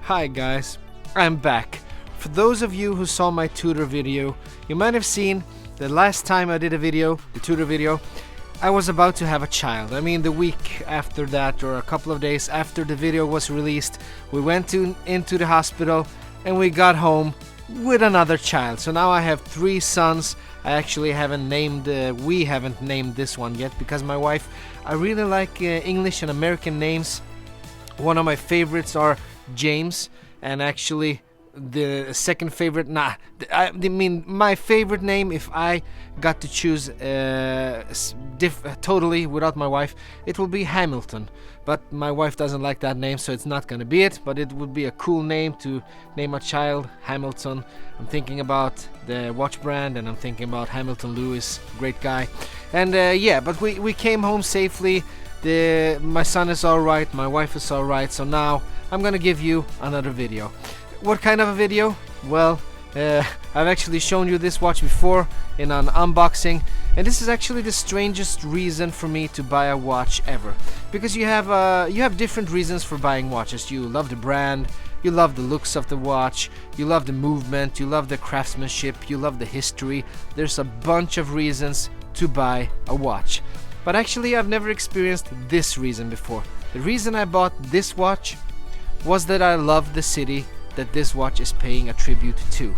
Hi guys, I'm back. For those of you who saw my tutor video, you might have seen the last time I did a video, the tutor video, I was about to have a child. I mean, the week after that, or a couple of days after the video was released, we went into the hospital and we got home with another child. So now I have 3 sons. I actually haven't named, we haven't named this one yet because my wife, I really like English and American names. One of my favorites are James, and actually the second favorite, I mean my favorite name, if I got to choose totally without my wife, it will be Hamilton. But my wife doesn't like that name, so it's not gonna be it. But it would be a cool name to name a child, Hamilton. I'm thinking about the watch brand, and I'm thinking about Hamilton Lewis, great guy. And yeah, but we came home safely. My son is alright, my wife is alright, so now I'm gonna give you another video. What kind of a video? Well, I've actually shown you this watch before in an unboxing, and this is actually the strangest reason for me to buy a watch ever. Because you have different reasons for buying watches. You love the brand, you love the looks of the watch, you love the movement, you love the craftsmanship, you love the history. There's a bunch of reasons to buy a watch. But actually I've never experienced this reason before. The reason I bought this watch was that I love the city that this watch is paying a tribute to.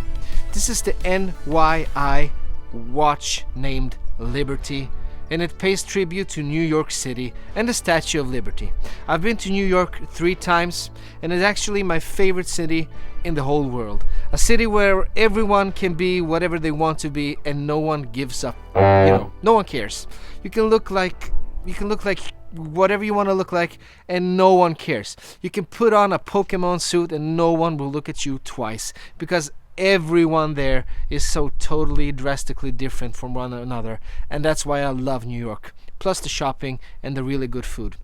This is the NYI watch named Liberty, and it pays tribute to New York City and the Statue of Liberty. I've been to New York 3 times, and it's actually my favorite city in the whole world. A city where everyone can be whatever they want to be and no one gives up. No one cares. You can look like whatever you want to look like and no one cares. You can put on a Pokemon suit and no one will look at you twice, because everyone there is so totally drastically different from one another, and that's why I love New York, plus the shopping and the really good food.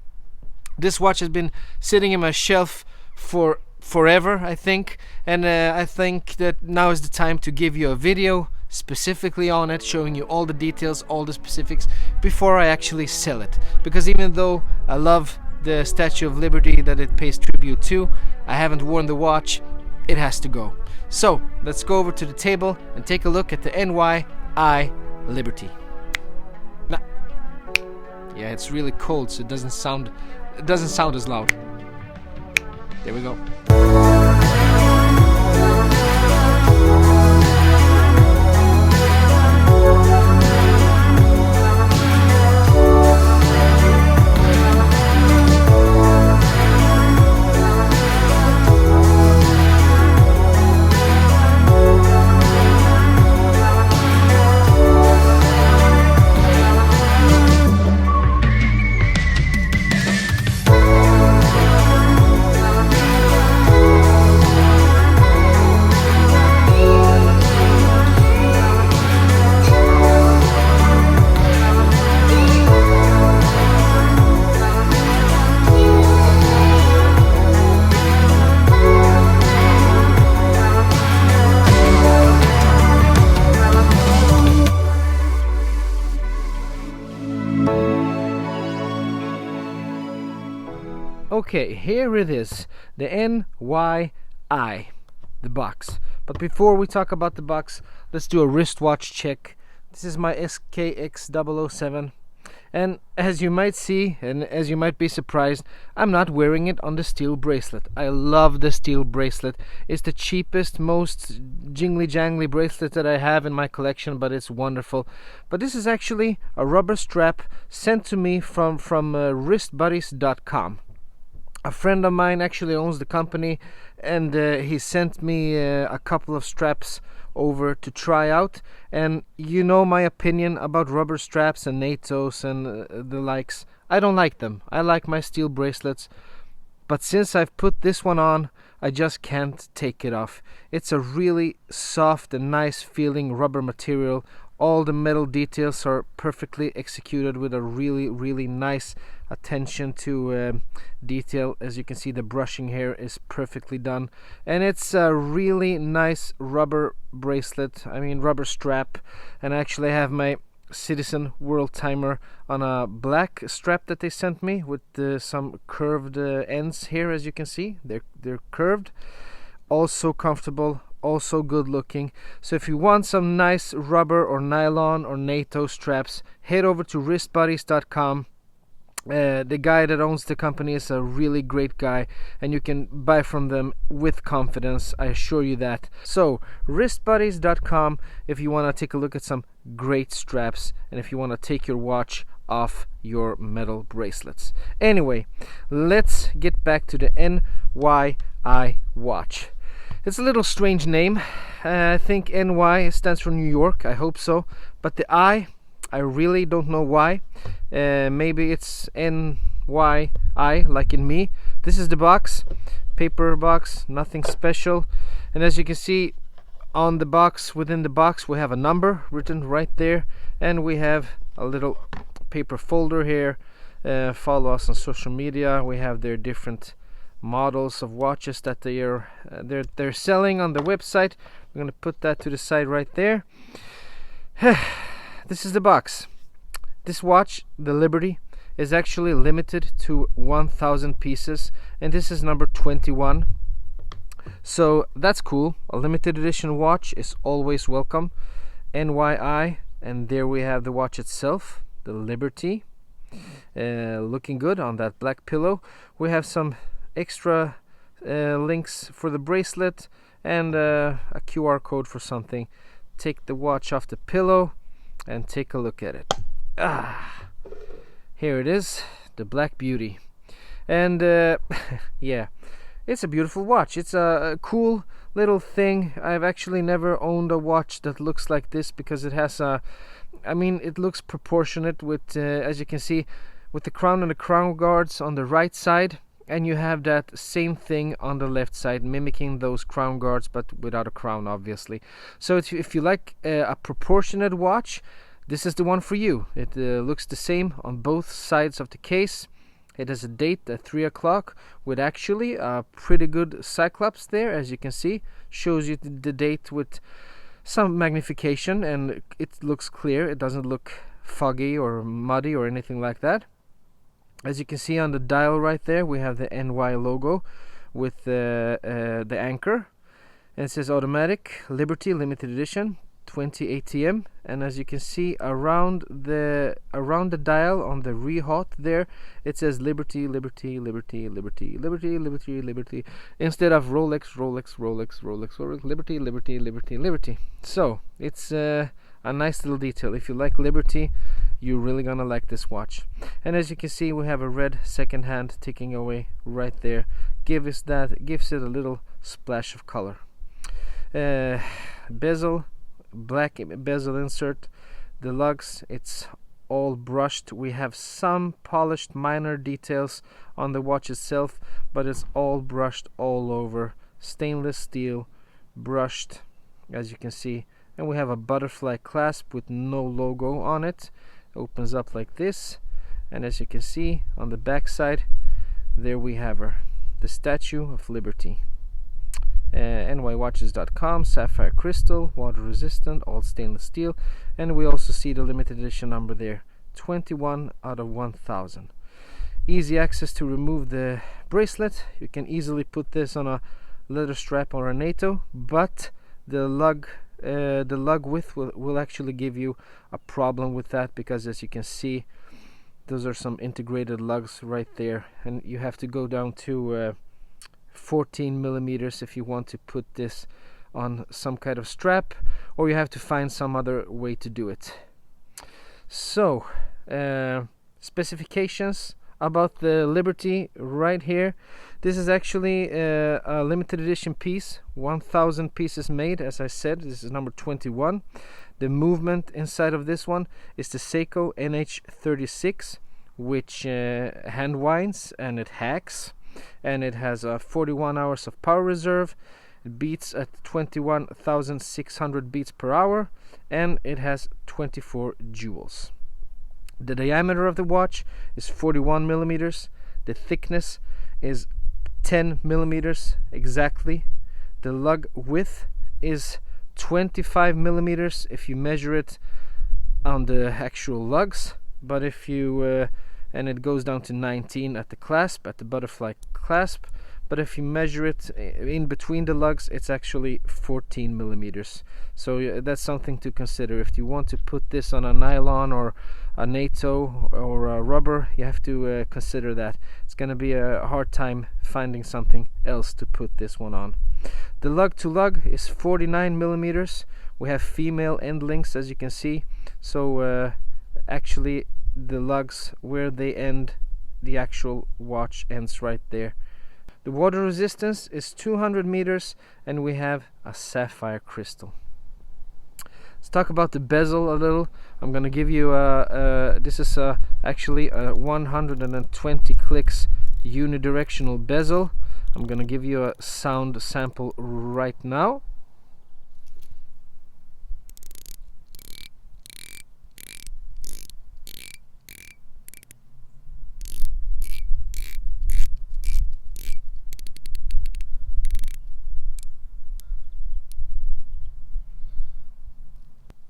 This watch has been sitting in my shelf for forever, I think, and I think that now is the time to give you a video specifically on it, showing you all the details, all the specifics, before I actually sell it. Because even though I love the Statue of Liberty that it pays tribute to, I haven't worn the watch. It has to go. So let's go over to the table and take a look at the NYI Liberty. Nah. Yeah, it's really cold, so it doesn't sound as loud. There we go. Okay, here it is, the NYI, the box. But before we talk about the box, let's do a wristwatch check. This is my SKX007, and as you might see, and as you might be surprised, I'm not wearing it on the steel bracelet. I love the steel bracelet. It's the cheapest, most jingly-jangly bracelet that I have in my collection, but it's wonderful. But this is actually a rubber strap sent to me from wristbuddies.com. A friend of mine actually owns the company, and he sent me a couple of straps over to try out. And you know my opinion about rubber straps and NATOs and the likes. I don't like them. I like my steel bracelets. But since I've put this one on, I just can't take it off. It's a really soft and nice feeling rubber material. All the metal details are perfectly executed with a really nice attention to detail. As you can see, the brushing here is perfectly done, and it's a really nice rubber bracelet, rubber strap. And I actually have my Citizen World Timer on a black strap that they sent me with some curved ends here. As you can see, they're curved. Also comfortable, also good looking. So if you want some nice rubber or nylon or NATO straps, head over to wristbuddies.com. The guy that owns the company is a really great guy, and you can buy from them with confidence, I assure you that. So wristbuddies.com if you want to take a look at some great straps, and if you want to take your watch off your metal bracelets. Anyway, let's get back to the NYI watch. It's a little strange name. I think NY stands for New York, I hope so, but the I really don't know why. Maybe it's NYI, like in me. This is the box, paper box, nothing special. And as you can see on the box, within the box, we have a number written right there, and we have a little paper folder here. Follow us on social media. We have their different models of watches that they're selling on the website. We're gonna put that to the side right there. This is the box. This watch, the Liberty, is actually limited to 1,000 pieces, and this is number 21. So that's cool. A limited edition watch is always welcome. NYI, and there we have the watch itself, the Liberty, looking good on that black pillow. We have some extra links for the bracelet and a QR code for something. Take the watch off the pillow and take a look at it. Here it is, the Black Beauty. And yeah, it's a beautiful watch. It's a cool little thing. I've actually never owned a watch that looks like this, because it has it looks proportionate with, as you can see, with the crown and the crown guards on the right side, and you have that same thing on the left side, mimicking those crown guards, but without a crown, obviously. So if you like a proportionate watch, this is the one for you. It looks the same on both sides of the case. It has a date at 3 o'clock with actually a pretty good cyclops there, as you can see. Shows you the date with some magnification, and it looks clear. It doesn't look foggy or muddy or anything like that. As you can see on the dial right there, we have the NY logo with the anchor, and it says automatic Liberty limited edition 20 ATM. And as you can see around the dial on the re-hot there, it says Liberty, Liberty, Liberty, Liberty, Liberty, Liberty, Liberty, instead of Rolex, Rolex, Rolex, Rolex, Rolex, Liberty, Liberty, Liberty, Liberty. So it's a nice little detail. If you like Liberty, you're really gonna like this watch. And as you can see, we have a red second hand ticking away right there. Gives it a little splash of color. Bezel, black bezel insert. The lugs, it's all brushed. We have some polished minor details on the watch itself, but it's all brushed all over. Stainless steel, brushed, as you can see. And we have a butterfly clasp with no logo on it. Opens up like this, and as you can see on the back side, there we have her, the Statue of Liberty. NYWatches.com, sapphire crystal, water resistant, all stainless steel, and we also see the limited edition number there, 21 out of 1,000. Easy access to remove the bracelet. You can easily put this on a leather strap or a NATO, but the lug width will actually give you a problem with that, because as you can see, those are some integrated lugs right there, and you have to go down to 14 millimeters if you want to put this on some kind of strap, or you have to find some other way to do it. So specifications about the Liberty right here. This is actually a limited edition piece, 1,000 pieces made. As I said, this is number 21. The movement inside of this one is the Seiko NH36, which hand winds and it hacks, and it has 41 hours of power reserve. It beats at 21,600 beats per hour, and it has 24 jewels. The diameter of the watch is 41 millimeters. The thickness is 10 millimeters exactly. The lug width is 25 millimeters if you measure it on the actual lugs, but if you and it goes down to 19 at the clasp, at the butterfly clasp, but if you measure it in between the lugs, it's actually 14 millimeters. So that's something to consider. If you want to put this on a nylon or a NATO or a rubber, you have to consider that. It's going to be a hard time finding something else to put this one on. The lug to lug is 49 millimeters. We have female end links, as you can see. So actually the lugs where they end, the actual watch ends right there. The water resistance is 200 meters, and we have a sapphire crystal. Let's talk about the bezel a little. I'm going to give you this is actually a 120 clicks unidirectional bezel. I'm going to give you a sound sample right now.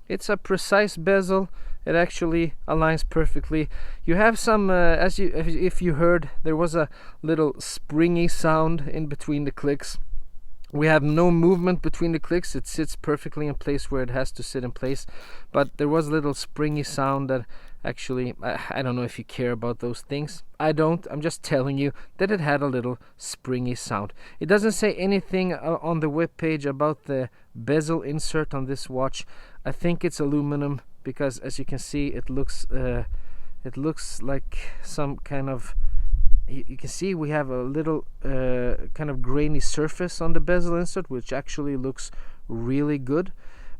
It's a precise bezel. It actually aligns perfectly. You have some, if you heard, there was a little springy sound in between the clicks. We have no movement between the clicks. It sits perfectly in place where it has to sit in place. But there was a little springy sound that actually, I don't know if you care about those things. I don't. I'm just telling you that it had a little springy sound. It doesn't say anything on the web page about the bezel insert on this watch. I think it's aluminum because, as you can see, it looks like some kind of, you can see we have a little kind of grainy surface on the bezel insert, which actually looks really good,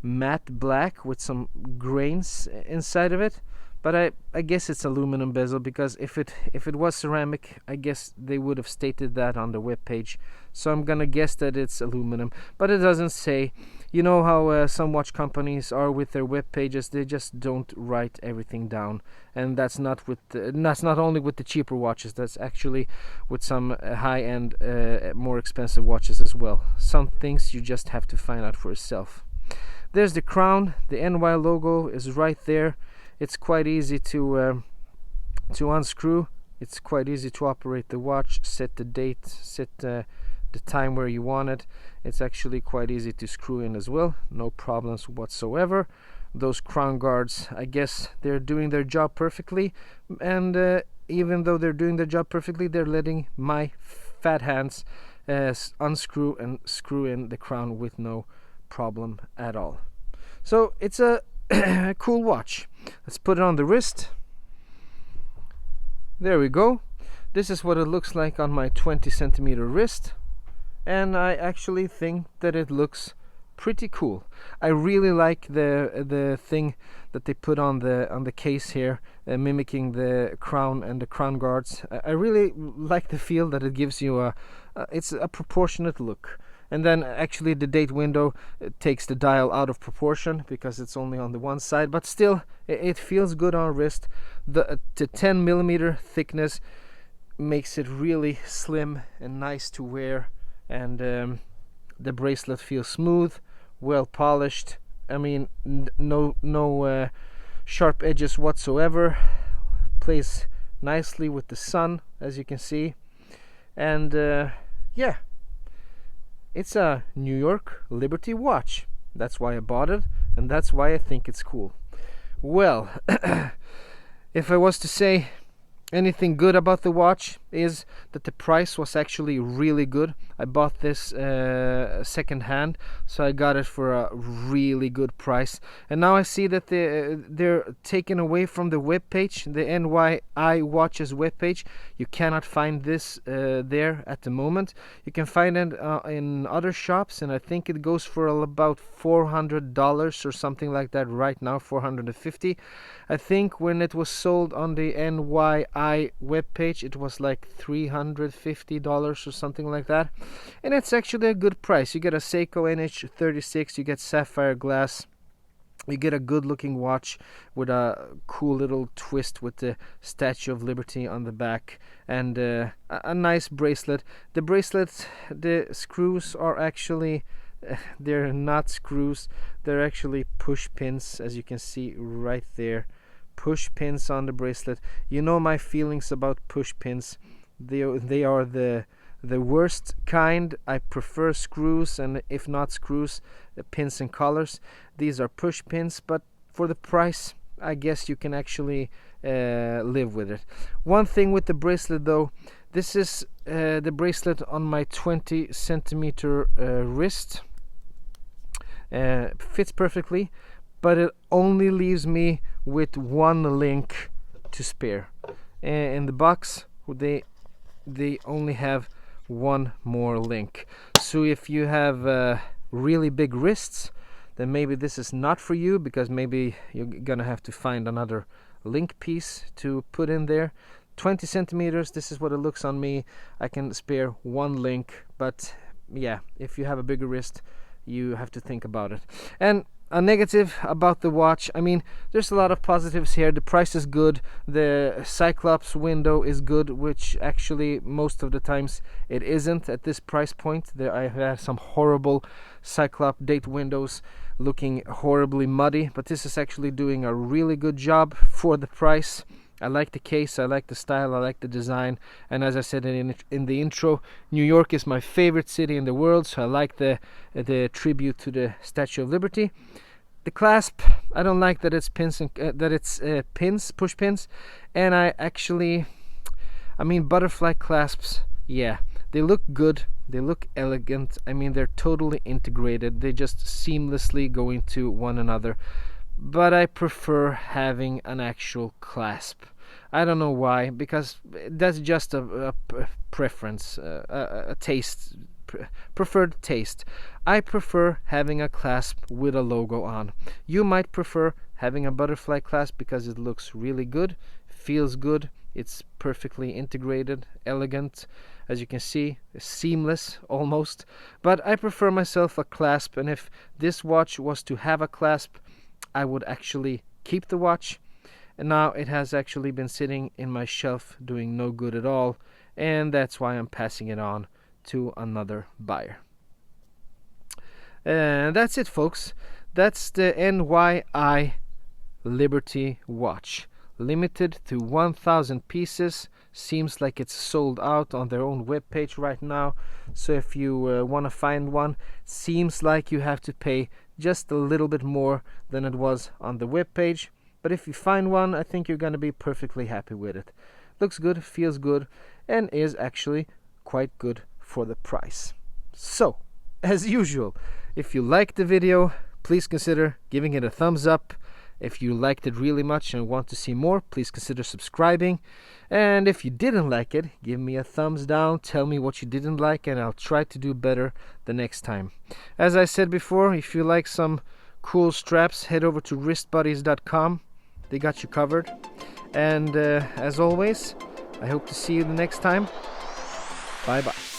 matte black with some grains inside of it. But I guess it's aluminum bezel, because if it was ceramic, I guess they would have stated that on the web page. So I'm gonna guess that it's aluminum, but it doesn't say. You know how some watch companies are with their web pages; they just don't write everything down, and that's not only with the cheaper watches. That's actually with some high-end, more expensive watches as well. Some things you just have to find out for yourself. There's the crown. The NY logo is right there. It's quite easy to unscrew. It's quite easy to operate the watch, set the date, set the time where you want it. It's actually quite easy to screw in as well, no problems whatsoever. Those crown guards, I guess they're doing their job perfectly, and even though they're doing their job perfectly, they're letting my fat hands unscrew and screw in the crown with no problem at all. So it's a cool watch. Let's put it on the wrist. There we go. This is what it looks like on my 20 centimeter wrist, and I actually think that it looks pretty cool. I really like the thing that they put on the case here, mimicking the crown and the crown guards. I really like the feel that it gives you. It's a proportionate look. And then actually the date window takes the dial out of proportion because it's only on the one side, but still it feels good on wrist. The 10 millimeter thickness makes it really slim and nice to wear, and the bracelet feels smooth, well polished. I mean, no sharp edges whatsoever. Plays nicely with the sun, as you can see, and yeah. It's a New York Liberty watch. That's why I bought it, and that's why I think it's cool. Well, if I was to say anything good about the watch, is that the price was actually really good. I bought this second hand, so I got it for a really good price. And now I see that they're taken away from the webpage, the NYI watches webpage. You cannot find this there at the moment. You can find it in other shops, and I think it goes for about $400 or something like that right now, $450. I think when it was sold on the NYI webpage, it was like $350 or something like that. And it's actually a good price. You get a Seiko NH36, you get sapphire glass, you get a good looking watch with a cool little twist with the Statue of Liberty on the back, and a nice bracelet. The bracelet, the screws are actually they're not screws, they're actually push pins, as you can see right there. Push pins on the bracelet. You know my feelings about push pins. They are the worst kind. I prefer screws, and if not screws, pins and collars. These are push pins, but for the price, I guess you can actually live with it. One thing with the bracelet though, this is the bracelet on my 20 centimeter wrist. Fits perfectly, but it only leaves me with one link to spare. In the box, they only have one more link. So if you have really big wrists, then maybe this is not for you, because maybe you're gonna have to find another link piece to put in there. 20 centimeters, this is what it looks on me. I can spare one link, but yeah, if you have a bigger wrist, you have to think about it. And a negative about the watch, I mean, there's a lot of positives here. The price is good, the Cyclops window is good, which actually most of the times it isn't at this price point. I had some horrible Cyclops date windows looking horribly muddy, but this is actually doing a really good job for the price. I like the case, I like the style, I like the design, and as I said in the intro, New York is my favorite city in the world, so I like the tribute to the Statue of Liberty. The clasp, I don't like that it's pins and push pins, and I mean butterfly clasps, yeah, they look good, they look elegant. I mean, they're totally integrated, they just seamlessly go into one another. But I prefer having an actual clasp. I don't know why, because that's just a preference, a taste, preferred taste. I prefer having a clasp with a logo on. You might prefer having a butterfly clasp because it looks really good, feels good, it's perfectly integrated, elegant, as you can see, seamless almost. But I prefer myself a clasp, and if this watch was to have a clasp, I would actually keep the watch. And now it has actually been sitting in my shelf doing no good at all, and that's why I'm passing it on to another buyer. And that's it, folks. That's the NYI Liberty watch, limited to 1,000 pieces. Seems like it's sold out on their own webpage right now, so if you want to find one, seems like you have to pay just a little bit more than it was on the webpage. But if you find one, I think you're going to be perfectly happy with it. Looks good, feels good, and is actually quite good for the price. So, as usual, if you liked the video, please consider giving it a thumbs up. If you liked it really much and want to see more, please consider subscribing. And if you didn't like it, give me a thumbs down, tell me what you didn't like, and I'll try to do better the next time. As I said before, if you like some cool straps, head over to wristbuddies.com. They got you covered. And as always, I hope to see you the next time. Bye bye.